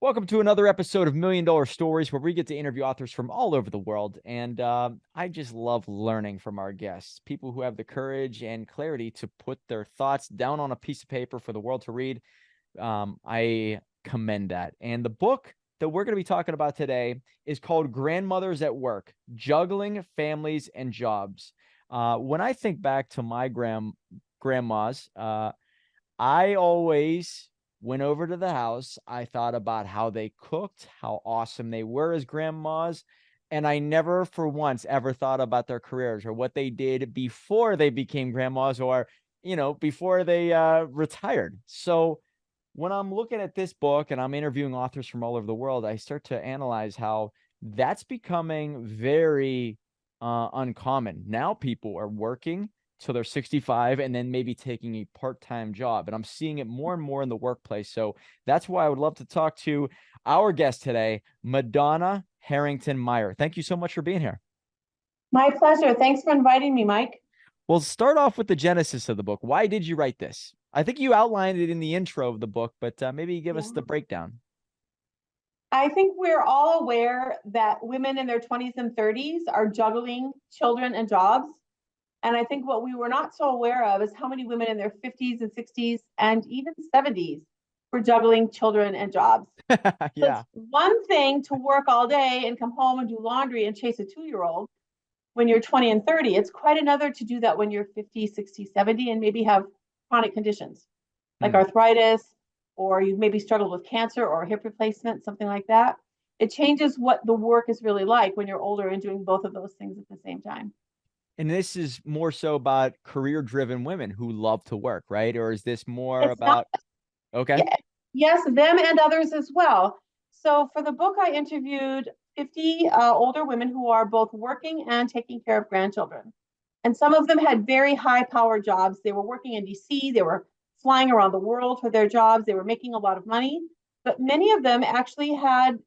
Welcome to another episode of Million Dollar Stories, where we get to interview authors from all over the world. And I just love learning from our guests, people who have the courage and clarity to put their thoughts down on a piece of paper for the world to read. I commend that. And the book that we're going to be talking about today is called Grandmothers at Work, Juggling Families and Jobs. When I think back to my grandmas, I always went over to the house. I thought about how they cooked, how awesome they were as grandmas. And I never for once ever thought about their careers or what they did before they became grandmas or, before they retired. So when I'm looking at this book and I'm interviewing authors from all over the world, I start to analyze how that's becoming very uncommon. Now people are working till they're 65 and then maybe taking a part-time job. And I'm seeing it more and more in the workplace. So that's why I would love to talk to our guest today, Madonna Harrington Meyer. Thank you so much for being here. My pleasure. Thanks for inviting me, Mike. Well, start off with the genesis of the book. Why did you write this? I think you outlined it in the intro of the book, but maybe give us the breakdown. I think we're all aware that women in their 20s and 30s are juggling children and jobs. And I think what we were not so aware of is how many women in their 50s and 60s and even 70s were juggling children and jobs. Yeah. It's one thing to work all day and come home and do laundry and chase a 2-year-old when you're 20 and 30. It's quite another to do that when you're 50, 60, 70, and maybe have chronic conditions like arthritis, or you've maybe struggled with cancer or hip replacement, something like that. It changes what the work is really like when you're older and doing both of those things at the same time. And this is more so about career-driven women who love to work, right? Or is this more It's not, about, okay. yes, them and others as well. So for the book, I interviewed 50 older women who are both working and taking care of grandchildren. And some of them had very high power jobs. They were working in DC, they were flying around the world for their jobs, they were making a lot of money. But many of them actually had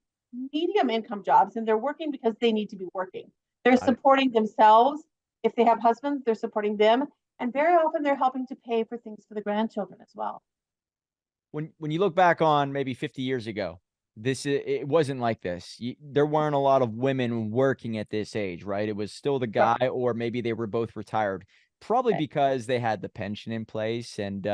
medium income jobs, and they're working because they need to be working. They're supporting themselves. If they have husbands, they're supporting them. And very often they're helping to pay for things for the grandchildren as well. When you look back on maybe 50 years ago, it wasn't like this. There weren't a lot of women working at this age, right? It was still the guy, or maybe they were both retired, probably because they had the pension in place and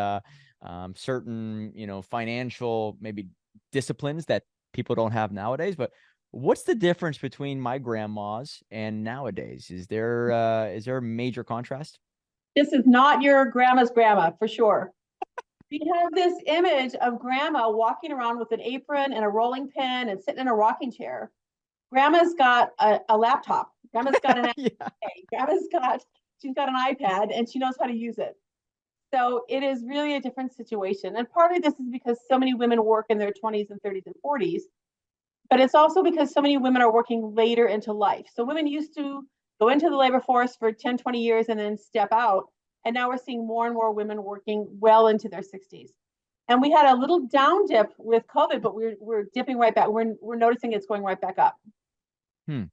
certain, financial maybe disciplines that people don't have nowadays. But what's the difference between my grandmas and nowadays? Is there a major contrast? This is not your grandma's grandma, for sure. We have this image of grandma walking around with an apron and a rolling pin and sitting in a rocking chair. Grandma's got a laptop. Grandma's got an Yeah. she's got an iPad, and she knows how to use it. So it is really a different situation. And part of this is because so many women work in their 20s and 30s and 40s, but it's also because so many women are working later into life. So women used to go into the labor force for 10, 20 years and then step out. And now we're seeing more and more women working well into their 60s. And we had a little down dip with COVID, but we're dipping right back. We're noticing it's going right back up. And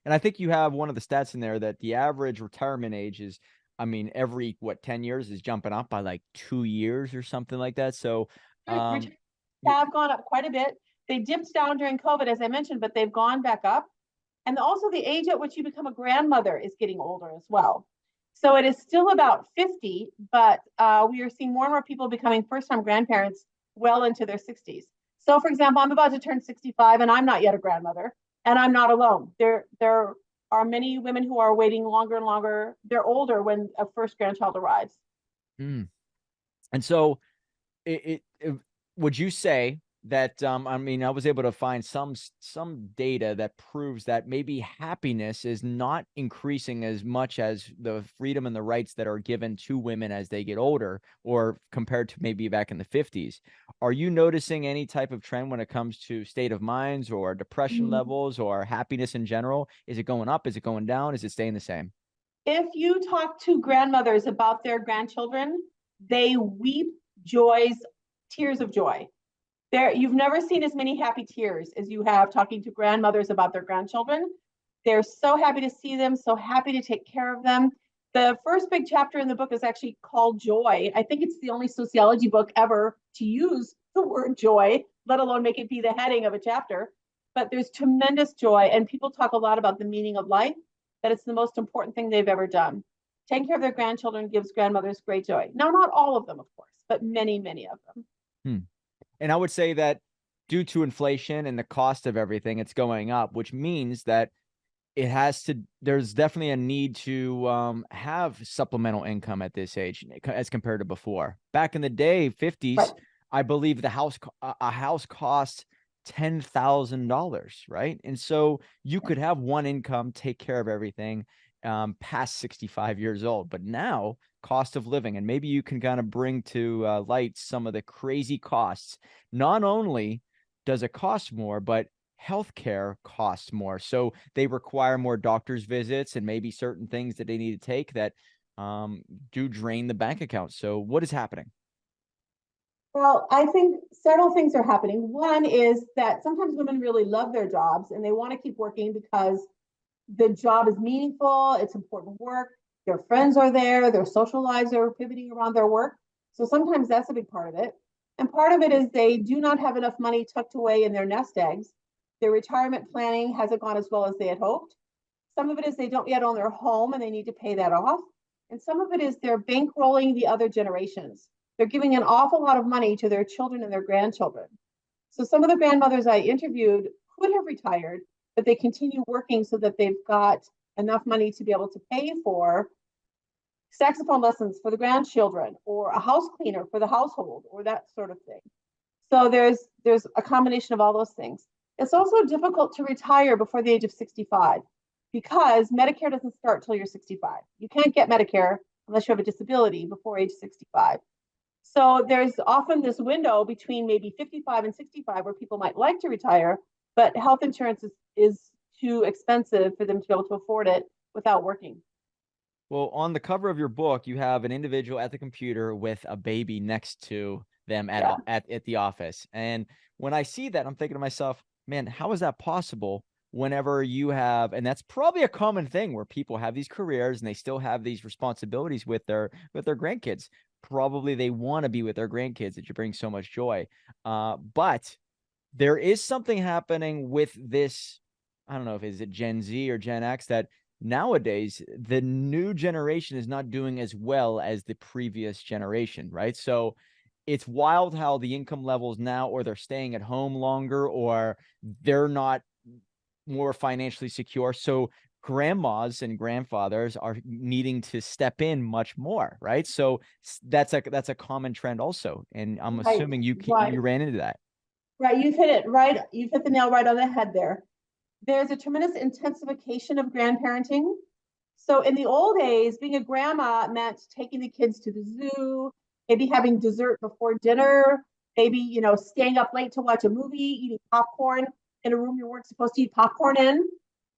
I think you have one of the stats in there that the average retirement age is, every 10 years is jumping up by like 2 years or something like that. So have gone up quite a bit. They dipped down during COVID, as I mentioned, but they've gone back up. And also the age at which you become a grandmother is getting older as well. So it is still about 50, but we are seeing more and more people becoming first-time grandparents well into their 60s. So for example, I'm about to turn 65 and I'm not yet a grandmother, and I'm not alone. There are many women who are waiting longer and longer. They're older when a first grandchild arrives. And so would you say that I was able to find some data that proves that maybe happiness is not increasing as much as the freedom and the rights that are given to women as they get older, or compared to maybe back in the 50s. Are you noticing any type of trend when it comes to state of minds or depression levels or happiness in general? Is it going up? Is it going down? Is it staying the same? If you talk to grandmothers about their grandchildren, they weep tears of joy. You've never seen as many happy tears as you have talking to grandmothers about their grandchildren. They're so happy to see them, so happy to take care of them. The first big chapter in the book is actually called Joy. I think it's the only sociology book ever to use the word joy. let alone make it be the heading of a chapter. But there's tremendous joy, and people talk a lot about the meaning of life, that it's the most important thing they've ever done. Taking care of their grandchildren gives grandmothers great joy. Now, not all of them, of course, but many, many of them. And I would say that due to inflation and the cost of everything, it's going up, which means that there's definitely a need to have supplemental income at this age as compared to before. Back in the day, 50s, Right. I believe a house cost $10,000, right? And so you could have one income, take care of everything past 65 years old. But now, cost of living, and maybe you can kind of bring to light some of the crazy costs. Not only does it cost more, but healthcare costs more. So they require more doctor's visits and maybe certain things that they need to take that do drain the bank account. So what is happening? Well, I think several things are happening. One is that sometimes women really love their jobs and they want to keep working because the job is meaningful, it's important work, their friends are there, their social lives are pivoting around their work. So sometimes that's a big part of it. And part of it is they do not have enough money tucked away in their nest eggs. Their retirement planning hasn't gone as well as they had hoped. Some of it is they don't yet own their home and they need to pay that off. And some of it is they're bankrolling the other generations. They're giving an awful lot of money to their children and their grandchildren. So some of the grandmothers I interviewed could have retired, but they continue working so that they've got enough money to be able to pay for saxophone lessons for the grandchildren or a house cleaner for the household or that sort of thing. So there's a combination of all those things. It's also difficult to retire before the age of 65 because Medicare doesn't start till you're 65. You can't get Medicare unless you have a disability before age 65. So there's often this window between maybe 55 and 65 where people might like to retire, but health insurance is too expensive for them to be able to afford it without working. Well, on the cover of your book, you have an individual at the computer with a baby next to them at the office. And when I see that, I'm thinking to myself, man, how is that possible whenever you have, and that's probably a common thing where people have these careers and they still have these responsibilities with their grandkids. Probably they want to be with their grandkids that you bring so much joy. But there is something happening with this. I don't know if it's Gen Z or Gen X that nowadays the new generation is not doing as well as the previous generation, right? So it's wild how the income levels now, or they're staying at home longer, or they're not more financially secure. So grandmas and grandfathers are needing to step in much more, right? So that's a common trend also. And I'm assuming you ran into that. Right, you've hit it right. You've hit the nail right on the head there. There's a tremendous intensification of grandparenting. So in the old days, being a grandma meant taking the kids to the zoo, maybe having dessert before dinner, maybe, staying up late to watch a movie, eating popcorn in a room you weren't supposed to eat popcorn in.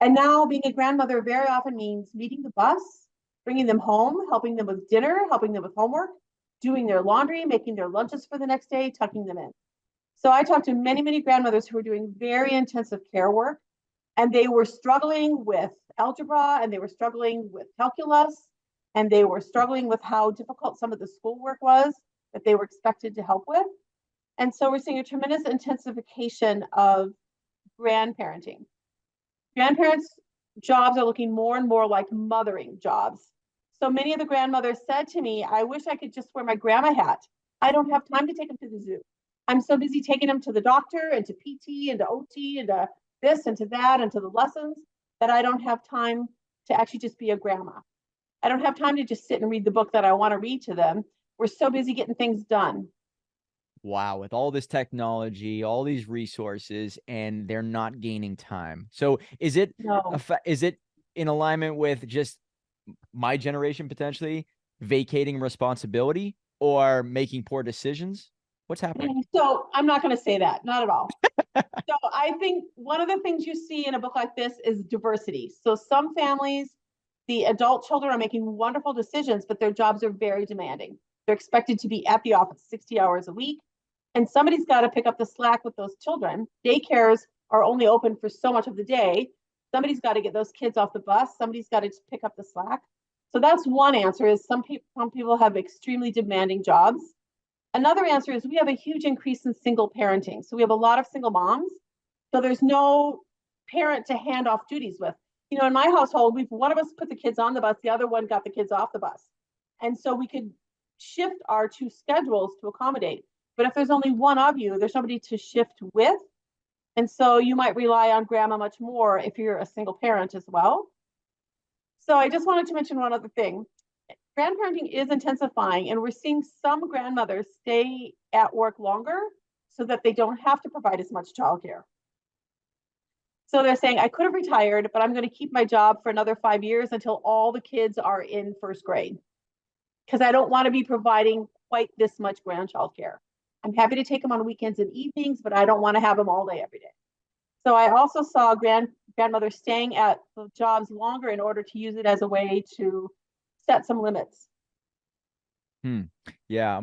And now being a grandmother very often means meeting the bus, bringing them home, helping them with dinner, helping them with homework, doing their laundry, making their lunches for the next day, tucking them in. So I talked to many, many grandmothers who were doing very intensive care work, and they were struggling with algebra, and they were struggling with calculus, and they were struggling with how difficult some of the schoolwork was that they were expected to help with. And so we're seeing a tremendous intensification of grandparenting. Grandparents' jobs are looking more and more like mothering jobs. So many of the grandmothers said to me, I wish I could just wear my grandma hat. I don't have time to take them to the zoo. I'm so busy taking them to the doctor and to PT and to OT and to this and to that and to the lessons that I don't have time to actually just be a grandma. I don't have time to just sit and read the book that I want to read to them. We're so busy getting things done. Wow, with all this technology, all these resources, and they're not gaining time. So is it in alignment with just my generation potentially vacating responsibility or making poor decisions? What's happening? So I'm not going to say that, not at all. So I think one of the things you see in a book like this is diversity. So some families, the adult children are making wonderful decisions, but their jobs are very demanding. They're expected to be at the office 60 hours a week. And somebody's got to pick up the slack with those children. Daycares are only open for so much of the day. Somebody's got to get those kids off the bus. Somebody's got to pick up the slack. So that's one answer is some people have extremely demanding jobs. Another answer is we have a huge increase in single parenting. So we have a lot of single moms. So there's no parent to hand off duties with. You know, in my household, one of us put the kids on the bus, the other one got the kids off the bus. And so we could shift our two schedules to accommodate. But if there's only one of you, there's somebody to shift with. And so you might rely on grandma much more if you're a single parent as well. So I just wanted to mention one other thing. Grandparenting is intensifying, and we're seeing some grandmothers stay at work longer so that they don't have to provide as much childcare. So they're saying, I could have retired, but I'm going to keep my job for another 5 years until all the kids are in first grade, because I don't want to be providing quite this much grandchild care. I'm happy to take them on weekends and evenings, but I don't want to have them all day every day. So I also saw grandmothers staying at the jobs longer in order to use it as a way to set some limits. Yeah,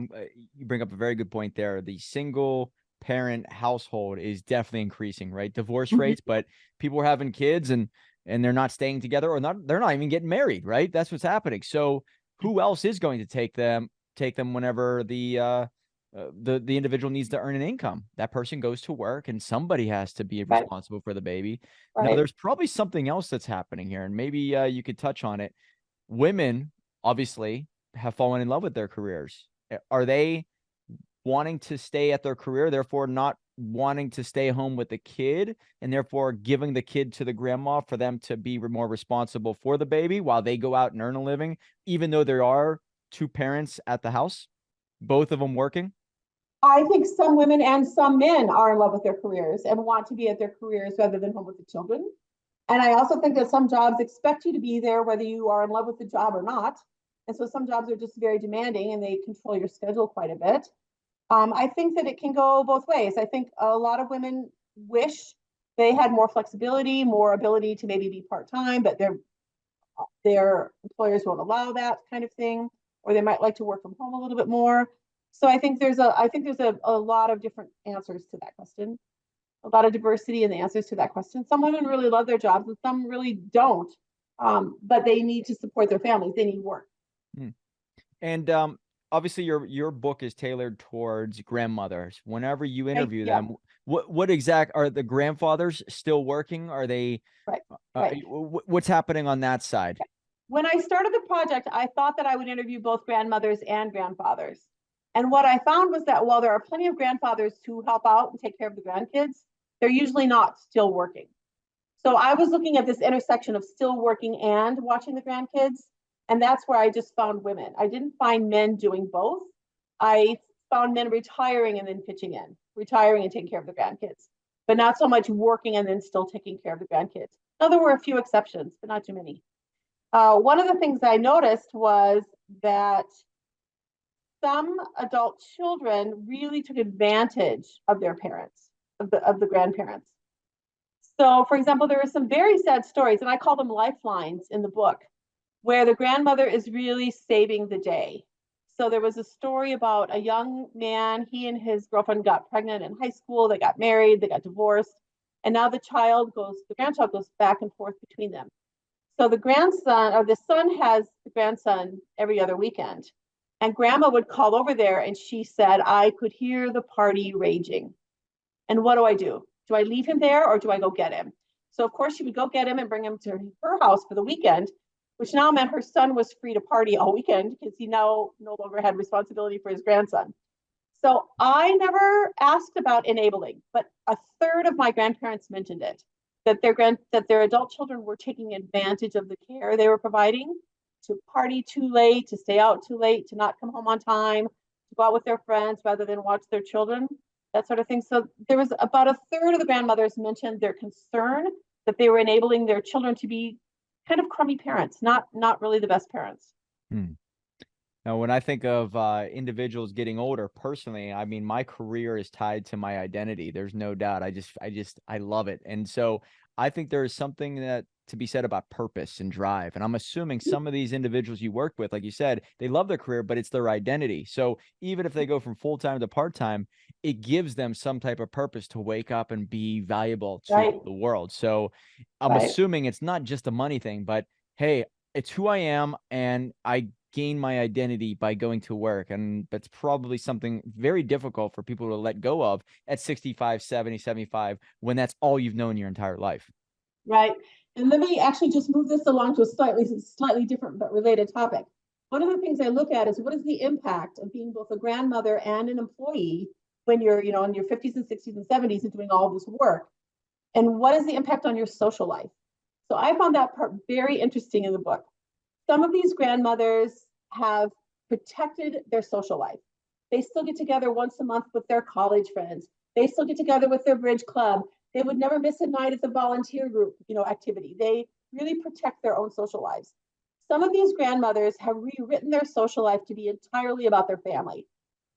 you bring up a very good point there. The single parent household is definitely increasing, right? Divorce rates, but people are having kids and they're not staying together, or they're not even getting married, right? That's what's happening. So who else is going to take them whenever the individual needs to earn an income? That person goes to work, and somebody has to be responsible for the baby. Now, there's probably something else that's happening here, and maybe you could touch on it. Women obviously have fallen in love with their careers. Are they wanting to stay at their career, therefore not wanting to stay home with the kid, and therefore giving the kid to the grandma for them to be more responsible for the baby while they go out and earn a living, even though there are two parents at the house, both of them working? I think some women and some men are in love with their careers and want to be at their careers rather than home with the children. And I also think that some jobs expect you to be there whether you are in love with the job or not. And so some jobs are just very demanding and they control your schedule quite a bit. I think that it can go both ways. I think a lot of women wish they had more flexibility, more ability to maybe be part-time, but their employers won't allow that kind of thing, or they might like to work from home a little bit more. So I think there's a lot of different answers to that question, a lot of diversity in the answers to that question. Some women really love their jobs and some really don't, but they need to support their families. They need work. And obviously your book is tailored towards grandmothers. Whenever you interview them, what exact are the grandfathers still working? Are they what's happening on that side? When I started the project, I thought that I would interview both grandmothers and grandfathers. And what I found was that while there are plenty of grandfathers who help out and take care of the grandkids, they're usually not still working. So I was looking at this intersection of still working and watching the grandkids. And that's where I just found women. I didn't find men doing both. I found men retiring and then pitching in, retiring and taking care of the grandkids, but not so much working and then still taking care of the grandkids. Now, there were a few exceptions, but not too many. One of the things I noticed was that some adult children really took advantage of their parents, of the grandparents. So, for example, there are some very sad stories, and I call them lifelines in the book, where the grandmother is really saving the day. So there was a story about a young man. He and his girlfriend got pregnant in high school. They got married, they got divorced. And now the grandchild goes back and forth between them. So the son has the grandson every other weekend. And grandma would call over there and she said, I could hear the party raging. And what do? Do I leave him there or do I go get him? So of course she would go get him and bring him to her house for the weekend, which now meant her son was free to party all weekend because he now no longer had responsibility for his grandson. So I never asked about enabling, but a third of my grandparents mentioned it, that their adult children were taking advantage of the care they were providing, to party too late, to stay out too late, to not come home on time, to go out with their friends rather than watch their children, that sort of thing. So there was about a third of the grandmothers mentioned their concern that they were enabling their children to be kind of crummy parents, not really the best parents. Now, when I think of individuals getting older, personally, I mean, my career is tied to my identity. There's no doubt. I love it. And so I think there is something that to be said about purpose and drive. And I'm assuming some of these individuals you work with, like you said, they love their career, but it's their identity. So even if they go from full-time to part-time, it gives them some type of purpose to wake up and be valuable to the world. So I'm assuming it's not just a money thing, but hey, it's who I am, and I gain my identity by going to work. And that's probably something very difficult for people to let go of at 65, 70, 75, when that's all you've known your entire life. Right. And let me actually just move this along to a slightly different but related topic. One of the things I look at is what is the impact of being both a grandmother and an employee when you're, in your 50s and 60s and 70s and doing all this work? And what is the impact on your social life? So I found that part very interesting in the book. Some of these grandmothers have protected their social life. They still get together once a month with their college friends. They still get together with their bridge club. They would never miss a night at the volunteer group, activity. They really protect their own social lives. Some of these grandmothers have rewritten their social life to be entirely about their family.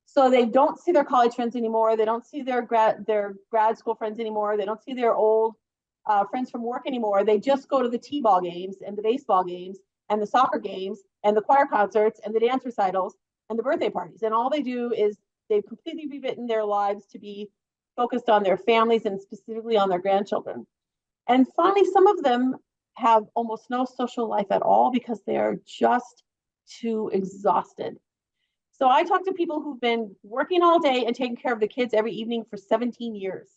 So they don't see their college friends anymore. They don't see their grad school friends anymore. They don't see their old friends from work anymore. They just go to the t-ball games and the baseball games and the soccer games and the choir concerts and the dance recitals and the birthday parties. And all they do is they've completely rewritten their lives to be focused on their families and specifically on their grandchildren. And finally, some of them have almost no social life at all because they are just too exhausted. So I talk to people who've been working all day and taking care of the kids every evening for 17 years.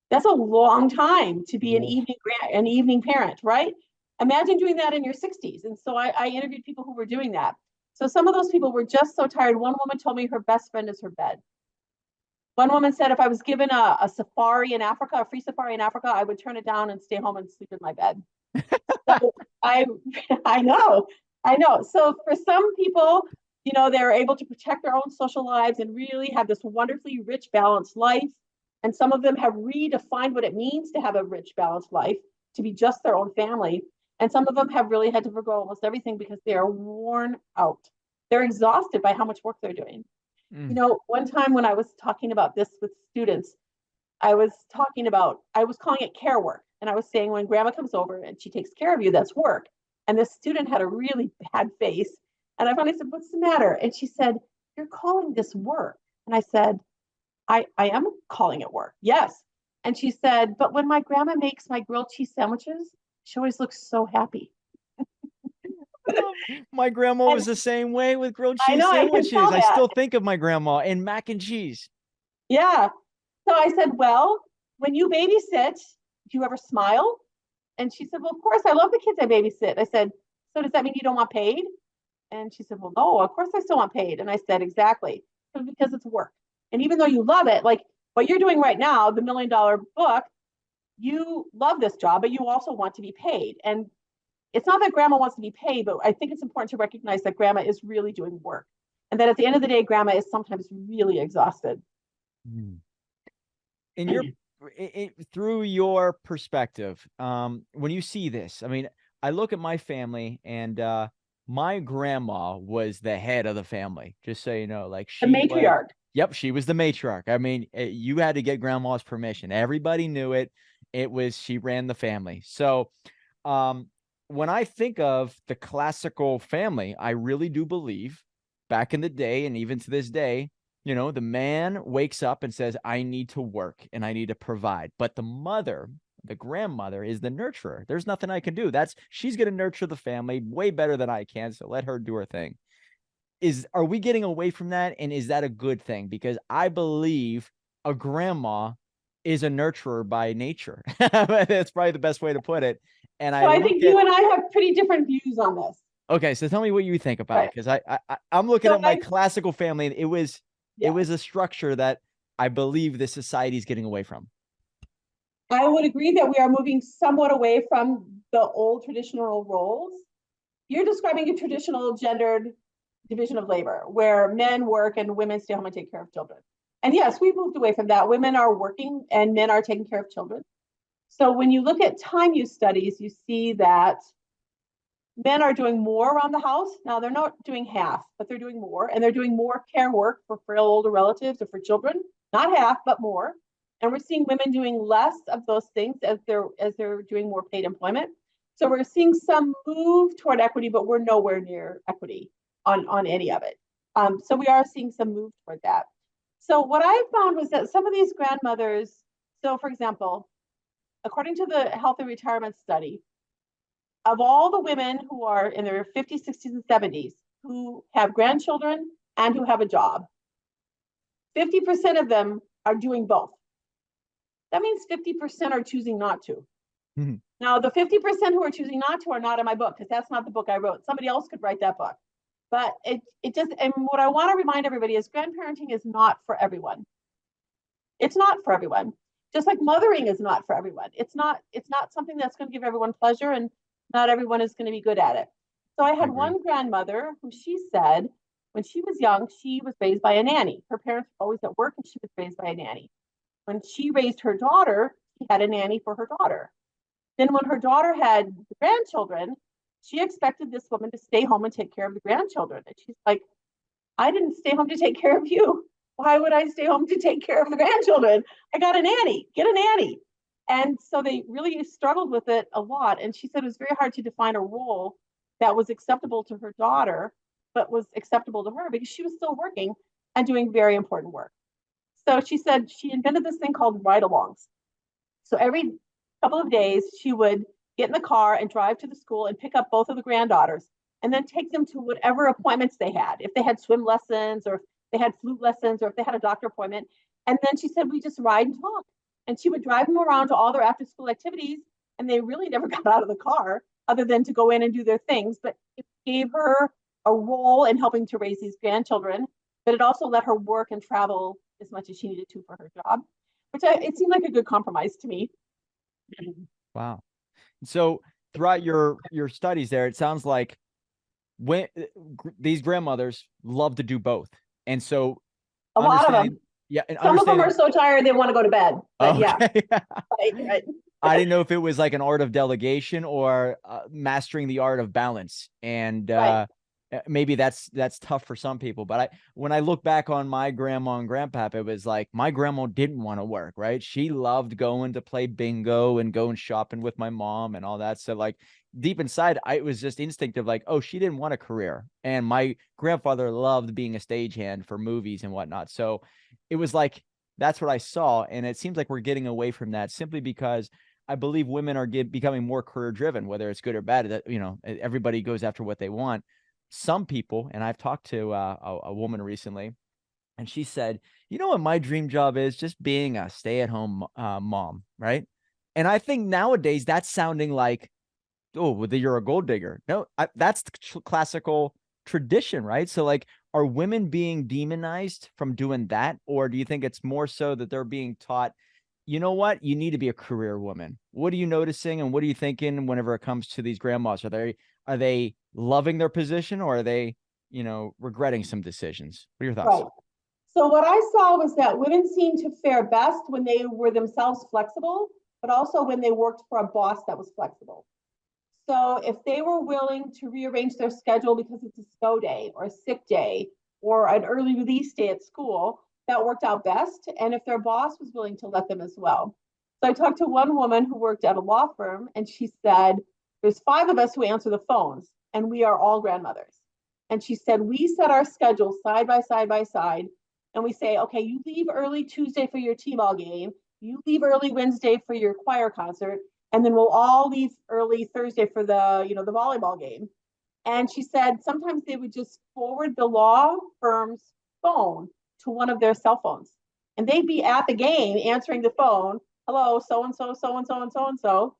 That's a long time to be an evening parent, right? Imagine doing that in your 60s. And so I interviewed people who were doing that. So some of those people were just so tired. One woman told me her best friend is her bed. One woman said, if I was given a safari in Africa, a free safari in Africa, I would turn it down and stay home and sleep in my bed. So I know. So for some people, they're able to protect their own social lives and really have this wonderfully rich, balanced life. And some of them have redefined what it means to have a rich, balanced life, to be just their own family. And some of them have really had to forgo almost everything because they are worn out. They're exhausted by how much work they're doing. One time when I was talking about this with students, I was calling it care work. And I was saying, when grandma comes over and she takes care of you, that's work. And this student had a really bad face. And I finally said, what's the matter? And she said, you're calling this work. And I said, I am calling it work. Yes. And she said, but when my grandma makes my grilled cheese sandwiches, she always looks so happy. My grandma was the same way with grilled I cheese know, I can tell sandwiches. I that. still think of my grandma and mac and cheese. Yeah. So I said, well, when you babysit, do you ever smile? And she said, well, of course, I love the kids I babysit. I said, so does that mean you don't want paid? And she said, well, no, of course I still want paid. And I said, exactly. Because it's work. And even though you love it, like what you're doing right now, the $1 million book, you love this job, but you also want to be paid. And it's not that grandma wants to be paid, but I think it's important to recognize that grandma is really doing work. And that at the end of the day, grandma is sometimes really exhausted. In your through your perspective, when you see this, I mean, I look at my family and my grandma was the head of the family, just so you know, like The matriarch. Yep, she was the matriarch. I mean, you had to get grandma's permission. Everybody knew it. She ran the family. So when I think of the classical family, I really do believe back in the day and even to this day, the man wakes up and says, I need to work and I need to provide. But the grandmother is the nurturer. There's nothing I can do. She's going to nurture the family way better than I can. So let her do her thing. Are we getting away from that? And is that a good thing? Because I believe a grandma is a nurturer by nature. That's probably the best way to put it. And I think you and I have pretty different views on this. Okay, so tell me what you think about it, because I'm looking at my classical family, and it was a structure that I believe the society is getting away from. I would agree that we are moving somewhat away from the old traditional roles. You're describing a traditional gendered division of labor where men work and women stay home and take care of children. And yes, we've moved away from that. Women are working and men are taking care of children. So when you look at time use studies, you see that men are doing more around the house. Now, they're not doing half, but they're doing more. And they're doing more care work for frail older relatives or for children. Not half, but more. And we're seeing women doing less of those things as they're doing more paid employment. So we're seeing some move toward equity, but we're nowhere near equity on any of it. So we are seeing some move toward that. So what I found was that some of these grandmothers, so for example, according to the Health and Retirement Study, of all the women who are in their 50s, 60s, and 70s who have grandchildren and who have a job, 50% of them are doing both. That means 50% are choosing not to. Mhm. Now, the 50% who are choosing not to are not in my book, because that's not the book I wrote. Somebody else could write that book. But it just, and what I want to remind everybody is grandparenting is not for everyone. It's not for everyone. Just like mothering is not for everyone. It's not something that's going to give everyone pleasure, and not everyone is going to be good at it. So I had one grandmother who, she said when she was young, she was raised by a nanny. Her parents were always at work and she was raised by a nanny. When she raised her daughter, she had a nanny for her daughter. Then when her daughter had grandchildren, she expected this woman to stay home and take care of the grandchildren. And she's like, I didn't stay home to take care of you. Why would I stay home to take care of the grandchildren? I got a nanny, get a nanny. And so they really struggled with it a lot. And she said it was very hard to define a role that was acceptable to her daughter, but was acceptable to her, because she was still working and doing very important work. So she said she invented this thing called ride-alongs. So every couple of days, she would get in the car and drive to the school and pick up both of the granddaughters, and then take them to whatever appointments they had. If they had swim lessons, or if they had flute lessons, or if they had a doctor appointment. And then she said, we just ride and talk. And she would drive them around to all their after school activities. And they really never got out of the car other than to go in and do their things. But it gave her a role in helping to raise these grandchildren. But it also let her work and travel as much as she needed to for her job, which it seemed like a good compromise to me. Wow. So throughout your studies there, it sounds like when these grandmothers love to do both. And so a lot of them. Yeah. And some of them are so tired they want to go to bed. But okay. Yeah. Right. I didn't know if it was like an art of delegation or mastering the art of balance. And right. Maybe that's tough for some people. But when I look back on my grandma and grandpapa, it was like my grandma didn't want to work, right? She loved going to play bingo and going shopping with my mom and all that. So like deep inside, it was just instinctive, like, oh, she didn't want a career. And my grandfather loved being a stagehand for movies and whatnot. So it was like, that's what I saw. And it seems like we're getting away from that simply because I believe women are becoming more career driven, whether it's good or bad. That, you know, everybody goes after what they want. Some people, and I've talked to a woman recently, and she said, you know what my dream job is? Just being a stay-at-home mom, right? And I think nowadays that's sounding like, oh, well, you're a gold digger. No, that's the classical tradition, right? So like, are women being demonized from doing that? Or do you think it's more so that they're being taught, you know what, you need to be a career woman? What are you noticing and what are you thinking whenever it comes to these grandmas? Are they loving their position, or are they, you know, regretting some decisions? What are your thoughts? Right. So what I saw was that women seemed to fare best when they were themselves flexible, but also when they worked for a boss that was flexible. So if they were willing to rearrange their schedule because it's a snow day or a sick day or an early release day at school, that worked out best. And if their boss was willing to let them as well. So I talked to one woman who worked at a law firm, and she said, there's 5 of us who answer the phones, and we are all grandmothers. And she said, we set our schedules side by side by side, and we say, okay, you leave early Tuesday for your t-ball game, you leave early Wednesday for your choir concert, and then we'll all leave early Thursday for the, you know, the volleyball game. And she said sometimes they would just forward the law firm's phone to one of their cell phones, and they'd be at the game answering the phone, hello, so and so, so and so, and so and so.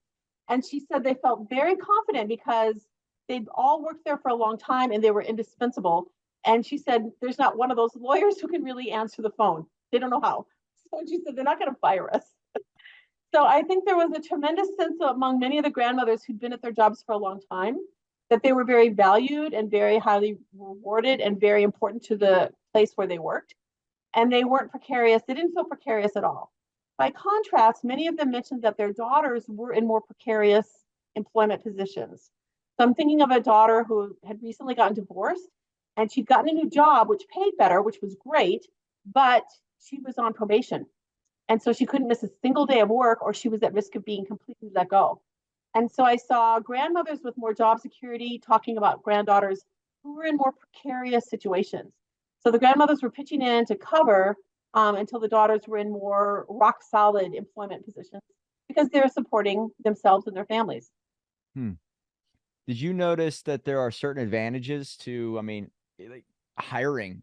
And she said they felt very confident because they'd all worked there for a long time and they were indispensable. And she said there's not one of those lawyers who can really answer the phone. They don't know how. So she said they're not going to fire us. So I think there was a tremendous sense among many of the grandmothers who'd been at their jobs for a long time that they were very valued and very highly rewarded and very important to the place where they worked. And they weren't precarious. They didn't feel precarious at all. By contrast, many of them mentioned that their daughters were in more precarious employment positions. So I'm thinking of a daughter who had recently gotten divorced, and she'd gotten a new job, which paid better, which was great, but she was on probation. And so she couldn't miss a single day of work, or she was at risk of being completely let go. And so I saw grandmothers with more job security talking about granddaughters who were in more precarious situations. So the grandmothers were pitching in to cover until the daughters were in more rock solid employment positions because they're supporting themselves and their families. Did you notice that there are certain advantages to, I mean, like hiring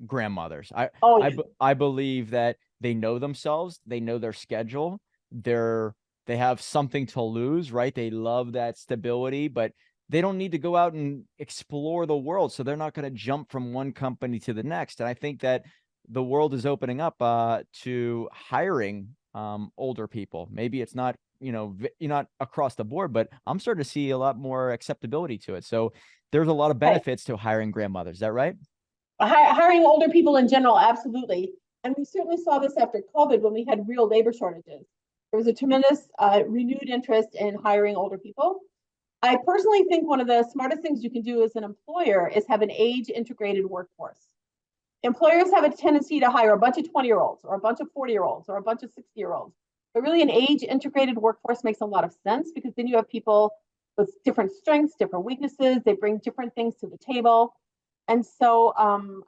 grandmothers? Oh, yeah. I believe that they know themselves, they know their schedule, they have something to lose, right? They love that stability, but they don't need to go out and explore the world, so they're not going to jump from one company to the next. And I think that the world is opening up to hiring older people. Maybe it's not, you're not across the board, but I'm starting to see a lot more acceptability to it. So there's a lot of Right. benefits to hiring grandmothers. Is that right? Hiring older people in general, absolutely. And we certainly saw this after COVID when we had real labor shortages. There was a tremendous renewed interest in hiring older people. I personally think one of the smartest things you can do as an employer is have an age integrated workforce. Employers have a tendency to hire a bunch of 20-year-olds or a bunch of 40-year-olds or a bunch of 60-year-olds. But really, an age integrated workforce makes a lot of sense because then you have people with different strengths, different weaknesses. They bring different things to the table. And so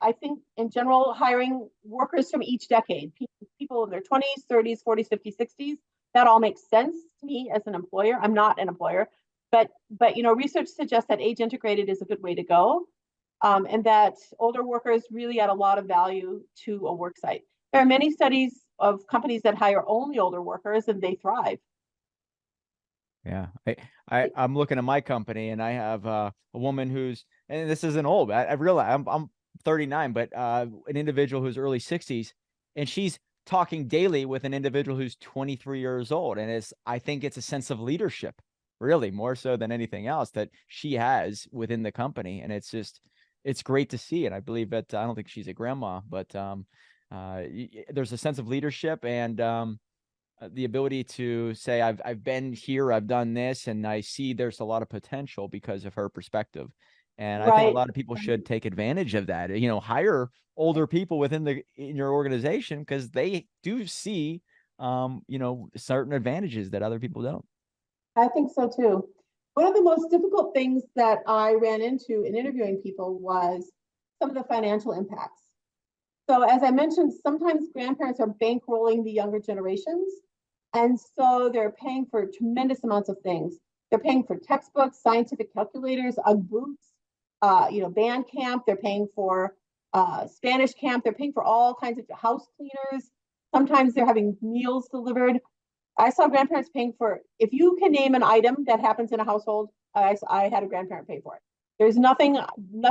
I think in general, hiring workers from each decade, people in their 20s, 30s, 40s, 50s, 60s, that all makes sense to me as an employer. I'm not an employer, but research suggests that age integrated is a good way to go, and that older workers really add a lot of value to a work site. There are many studies of companies that hire only older workers and they thrive. Yeah. I'm looking at my company and I have a woman who's, and this isn't old. I realize I'm 39, but an individual who's early 60s, and she's talking daily with an individual who's 23 years old. And I think it's a sense of leadership, really, more so than anything else that she has within the company. And it's great to see. And I believe that I don't think she's a grandma, but there's a sense of leadership and the ability to say, I've been here, I've done this, and I see there's a lot of potential because of her perspective. And I think a Right. lot of people should take advantage of that. Hire older people in your organization because they do see certain advantages that other people don't. I think so too. One of the most difficult things that I ran into in interviewing people was some of the financial impacts. So, as I mentioned, sometimes grandparents are bankrolling the younger generations. And so they're paying for tremendous amounts of things. They're paying for textbooks, scientific calculators, UGG boots, band camp. They're paying for Spanish camp. They're paying for all kinds of house cleaners. Sometimes they're having meals delivered. I saw grandparents paying for, if you can name an item that happens in a household, I had a grandparent pay for it. There's nothing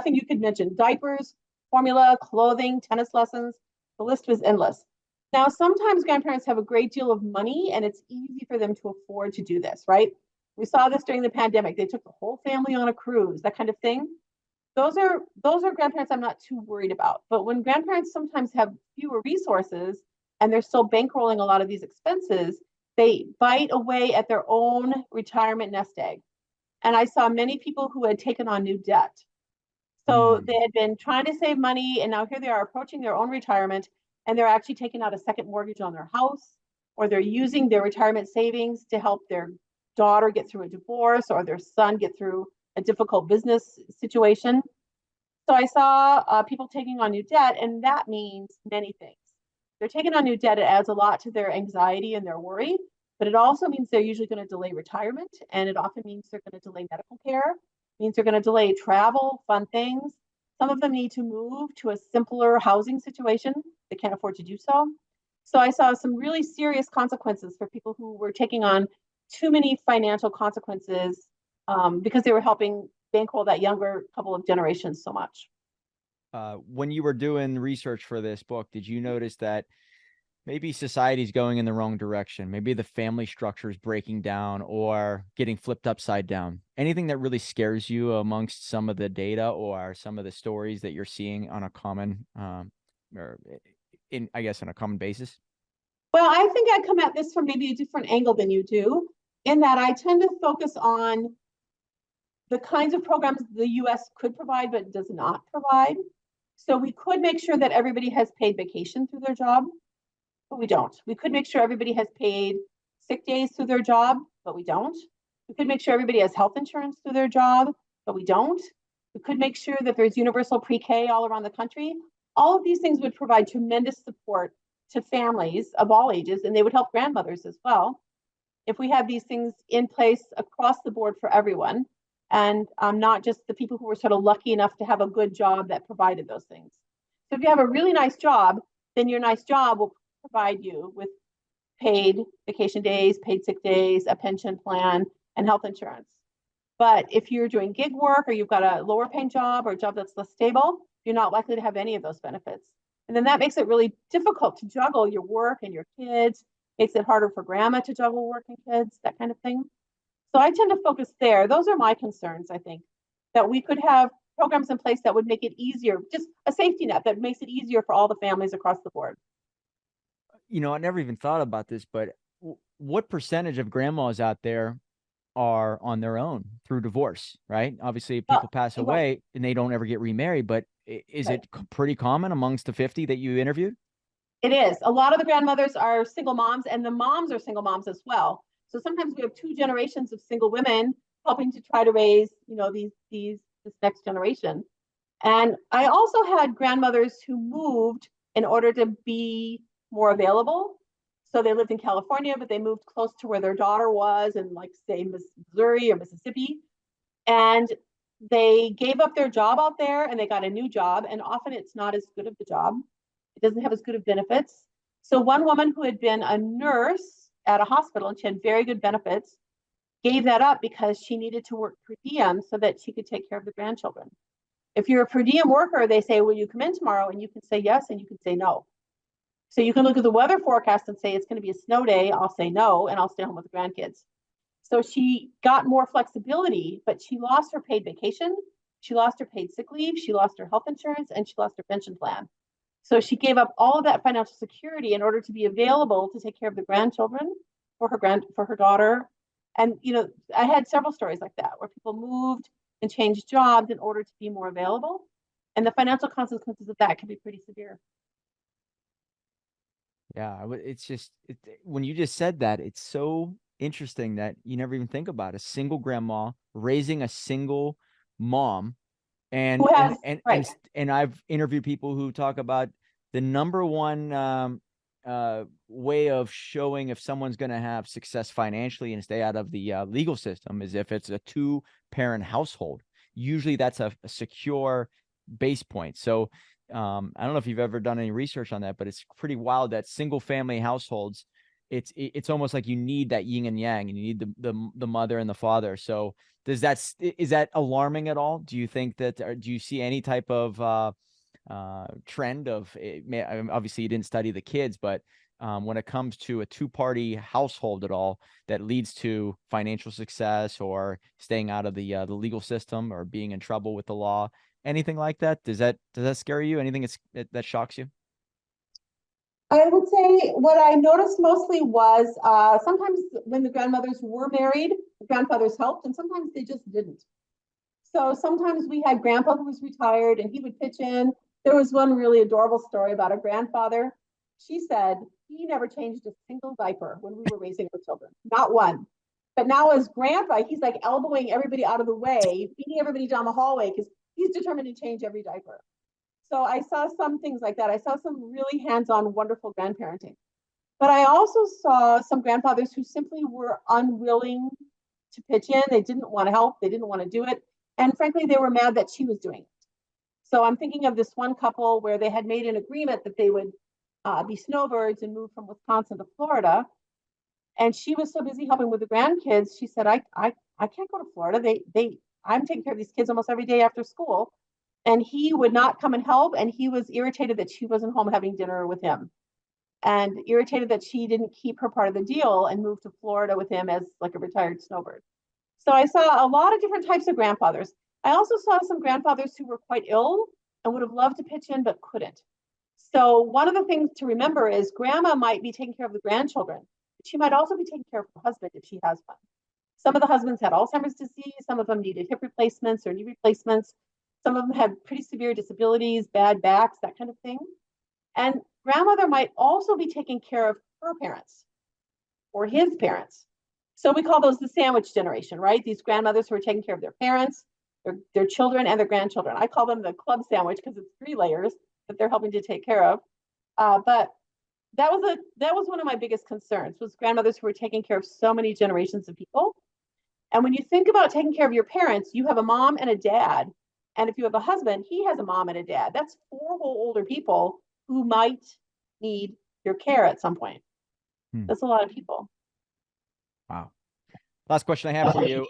you could mention. Diapers, formula, clothing, tennis lessons. The list was endless. Now, sometimes grandparents have a great deal of money and it's easy for them to afford to do this, right? We saw this during the pandemic. They took the whole family on a cruise, that kind of thing. Those are grandparents I'm not too worried about. But when grandparents sometimes have fewer resources and they're still bankrolling a lot of these expenses, they bite away at their own retirement nest egg. And I saw many people who had taken on new debt. So they Mm. had been trying to save money, and now here they are approaching their own retirement, and they're actually taking out a second mortgage on their house, or they're using their retirement savings to help their daughter get through a divorce or their son get through a difficult business situation. So I saw people taking on new debt, and that means many things. They're taking on new debt. It adds a lot to their anxiety and their worry, but it also means they're usually going to delay retirement, and it often means they're going to delay medical care, means they're going to delay travel, fun things. Some of them need to move to a simpler housing situation. They can't afford to do so. So I saw some really serious consequences for people who were taking on too many financial consequences because they were helping bankroll that younger couple of generations so much. When you were doing research for this book, did you notice that maybe society's going in the wrong direction? Maybe the family structure is breaking down or getting flipped upside down. Anything that really scares you amongst some of the data or some of the stories that you're seeing on a common, or I guess, on a common basis? Well, I think I come at this from maybe a different angle than you do, in that I tend to focus on the kinds of programs the US could provide but does not provide. So we could make sure that everybody has paid vacation through their job, but we don't. We could make sure everybody has paid sick days through their job, but we don't. We could make sure everybody has health insurance through their job, but we don't. We could make sure that there's universal pre-K all around the country. All of these things would provide tremendous support to families of all ages, and they would help grandmothers as well if we have these things in place across the board for everyone. and not just the people who were sort of lucky enough to have a good job that provided those things. So if you have a really nice job, then your nice job will provide you with paid vacation days, paid sick days, a pension plan, and health insurance. But if you're doing gig work or you've got a lower paying job or a job that's less stable, you're not likely to have any of those benefits. And then that makes it really difficult to juggle your work and your kids, makes it harder for grandma to juggle work and kids, that kind of thing. So I tend to focus there. Those are my concerns, I think, that we could have programs in place that would make it easier, just a safety net that makes it easier for all the families across the board. You know, I never even thought about this, but what percentage of grandmas out there are on their own through divorce, right? Obviously, people pass away and they don't ever get remarried, but is it pretty common amongst the 50 that you interviewed? It is. A lot of the grandmothers are single moms, and the moms are single moms as well. So sometimes we have two generations of single women helping to try to raise, this next generation. And I also had grandmothers who moved in order to be more available. So they lived in California, but they moved close to where their daughter was in, like, say, Missouri or Mississippi. And they gave up their job out there and they got a new job. And often it's not as good of the job. It doesn't have as good of benefits. So one woman who had been a nurse at a hospital and she had very good benefits gave that up because she needed to work per diem so that she could take care of the grandchildren. If you're a per diem worker, they say, will you come in tomorrow? And you can say yes, and you can say no. So you can look at the weather forecast and say, it's going to be a snow day. I'll say no, and I'll stay home with the grandkids. So she got more flexibility, but she lost her paid vacation. She lost her paid sick leave. She lost her health insurance, and she lost her pension plan. So she gave up all of that financial security in order to be available to take care of the grandchildren for her daughter. And, I had several stories like that where people moved and changed jobs in order to be more available. And the financial consequences of that can be pretty severe. Yeah, it's just when you just said that, it's so interesting that you never even think about a single grandma raising a single mom. And I've interviewed people who talk about the number one way of showing if someone's going to have success financially and stay out of the legal system is if it's a 2-parent household. Usually that's a secure base point. So I don't know if you've ever done any research on that, but it's pretty wild that single family households, it's almost like you need that yin and yang, and you need the mother and the father. So is that alarming at all? Do you think that, or do you see any type of trend of obviously you didn't study the kids, but when it comes to a 2-party household at all that leads to financial success or staying out of the legal system or being in trouble with the law, anything like that? Does that scare you? Anything that shocks you? I would say what I noticed mostly was sometimes when the grandmothers were married, the grandfathers helped, and sometimes they just didn't. So sometimes we had grandpa who was retired and he would pitch in. There was one really adorable story about a grandfather. She said he never changed a single diaper when we were raising our children, not one. But now as grandpa, he's like elbowing everybody out of the way, feeding everybody down the hallway because he's determined to change every diaper. So I saw some things like that. I saw some really hands-on, wonderful grandparenting. But I also saw some grandfathers who simply were unwilling to pitch in. They didn't want to help. They didn't want to do it. And frankly, they were mad that she was doing it. So I'm thinking of this one couple where they had made an agreement that they would be snowbirds and move from Wisconsin to Florida. And she was so busy helping with the grandkids, she said, I can't go to Florida. I'm taking care of these kids almost every day after school. And he would not come and help. And he was irritated that she wasn't home having dinner with him, and irritated that she didn't keep her part of the deal and move to Florida with him as like a retired snowbird. So I saw a lot of different types of grandfathers. I also saw some grandfathers who were quite ill and would have loved to pitch in, but couldn't. So one of the things to remember is grandma might be taking care of the grandchildren, but she might also be taking care of her husband if she has one. Some of the husbands had Alzheimer's disease. Some of them needed hip replacements or knee replacements. Some of them had pretty severe disabilities, bad backs, that kind of thing. And grandmother might also be taking care of her parents or his parents. So we call those the sandwich generation, right? These grandmothers who are taking care of their parents, their children, and their grandchildren. I call them the club sandwich because it's 3 layers that they're helping to take care of. But that was one of my biggest concerns, was grandmothers who were taking care of so many generations of people. And when you think about taking care of your parents, you have a mom and a dad. And if you have a husband, he has a mom and a dad. That's 4 whole older people who might need your care at some point. That's a lot of people. Wow. Last question I have for you.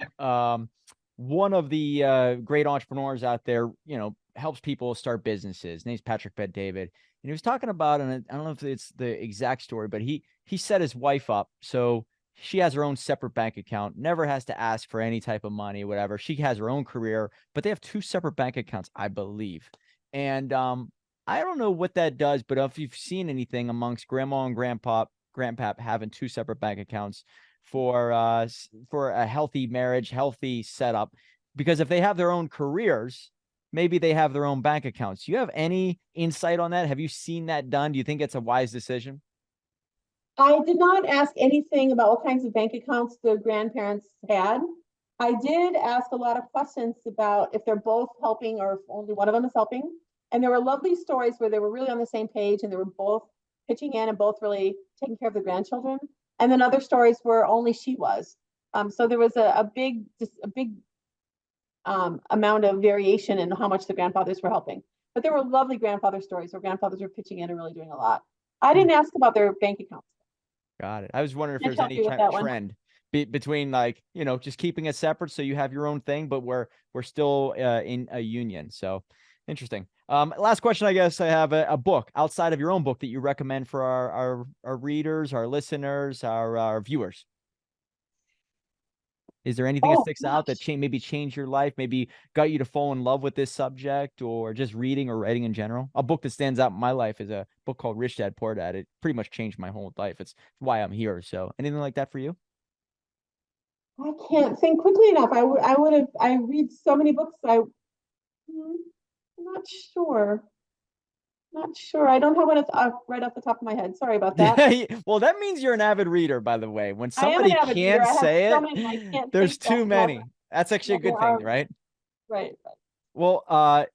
One of the great entrepreneurs out there, you know, helps people start businesses. His name's Patrick Bet-David. And he was talking about, and I don't know if it's the exact story, but he set his wife up so she has her own separate bank account, never has to ask for any type of money, whatever. She has her own career, but they have 2 separate bank accounts, I believe. And I don't know what that does, but if you've seen anything amongst grandma and grandpap having 2 separate bank accounts for a healthy marriage, healthy setup, because if they have their own careers, maybe they have their own bank accounts. Do you have any insight on that? Have you seen that done? Do you think it's a wise decision? I did not ask anything about what kinds of bank accounts the grandparents had. I did ask a lot of questions about if they're both helping or if only one of them is helping. And there were lovely stories where they were really on the same page and they were both pitching in and both really taking care of the grandchildren. And then other stories where only she was. So there was a big amount of variation in how much the grandfathers were helping. But there were lovely grandfather stories where grandfathers were pitching in and really doing a lot. I didn't ask about their bank accounts. Got it. I was wondering if Can't there's help any you with that one. trend between, like, you know, just keeping it separate so you have your own thing, but we're still in a union. So interesting. Last question, I guess I have a book outside of your own book that you recommend for our readers, our listeners, our viewers. Is there anything that sticks out that maybe changed your life, maybe got you to fall in love with this subject, or just reading or writing in general? A book that stands out in my life is a book called Rich Dad Poor Dad. It pretty much changed my whole life. It's why I'm here. So anything like that for you? I can't think quickly enough. I read so many books. I'm not sure. Not sure. I don't have one right off the top of my head. Sorry about that. Well, that means you're an avid reader, by the way. When I am an somebody avid reader. can't I have say so it, many I can't there's think too fast enough. many. That's actually a There good thing, are, right? right. Well,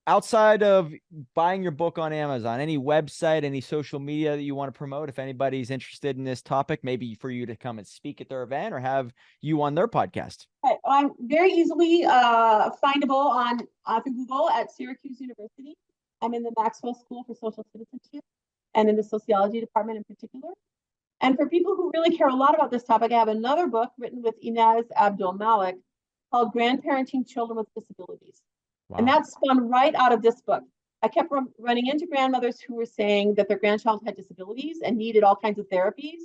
outside of buying your book on Amazon, any website, any social media that you want to promote, if anybody's interested in this topic, maybe for you to come and speak at their event or have you on their podcast? Okay. I'm very easily findable on through Google at Syracuse University. I'm in the Maxwell School for Social Citizenship and in the sociology department in particular. And for people who really care a lot about this topic, I have another book written with Inez Abdul Malik called Grandparenting Children with Disabilities. Wow. And that spun right out of this book. I kept running into grandmothers who were saying that their grandchild had disabilities and needed all kinds of therapies.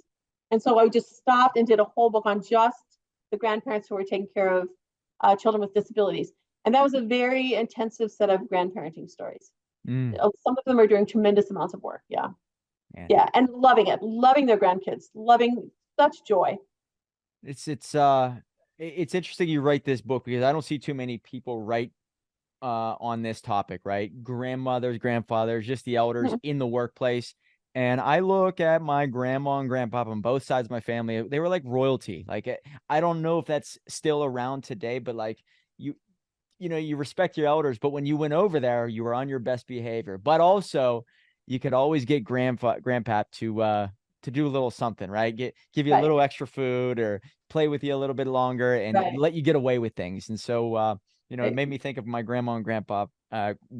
And so I just stopped and did a whole book on just the grandparents who were taking care of children with disabilities. And that was a very intensive set of grandparenting stories. Some of them are doing tremendous amounts of work. Yeah. Man. Yeah. And loving it, loving their grandkids, loving such joy. It's interesting you write this book because I don't see too many people write on this topic, right? Grandmothers, grandfathers, just the elders in the workplace. And I look at my grandma and grandpapa on both sides of my family. They were like royalty. Like, I don't know if that's still around today, but like you know, you respect your elders, but when you went over there, you were on your best behavior. But also, you could always get grandpap to do a little something, right? Give you a little extra food or play with you a little bit longer and let you get away with things. And so, you know, it made me think of my grandma and grandpa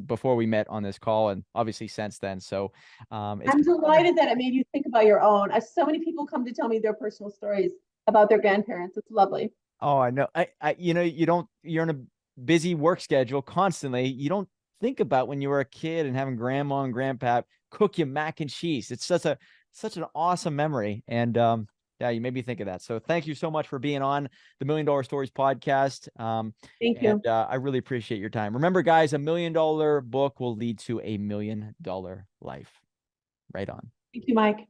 before we met on this call, and obviously since then. So I'm delighted that it made you think about your own. So many people come to tell me their personal stories about their grandparents. It's lovely. Oh, I know. You know, you're in a busy work schedule constantly. You don't think about when you were a kid and having grandma and grandpa cook you mac and cheese. It's such an awesome memory. And yeah, you made me think of that. So thank you so much for being on the $1 Million Stories podcast. Thank you. And I really appreciate your time. Remember, guys, $1 million book will lead to $1 million life. Right on. Thank you, Mike.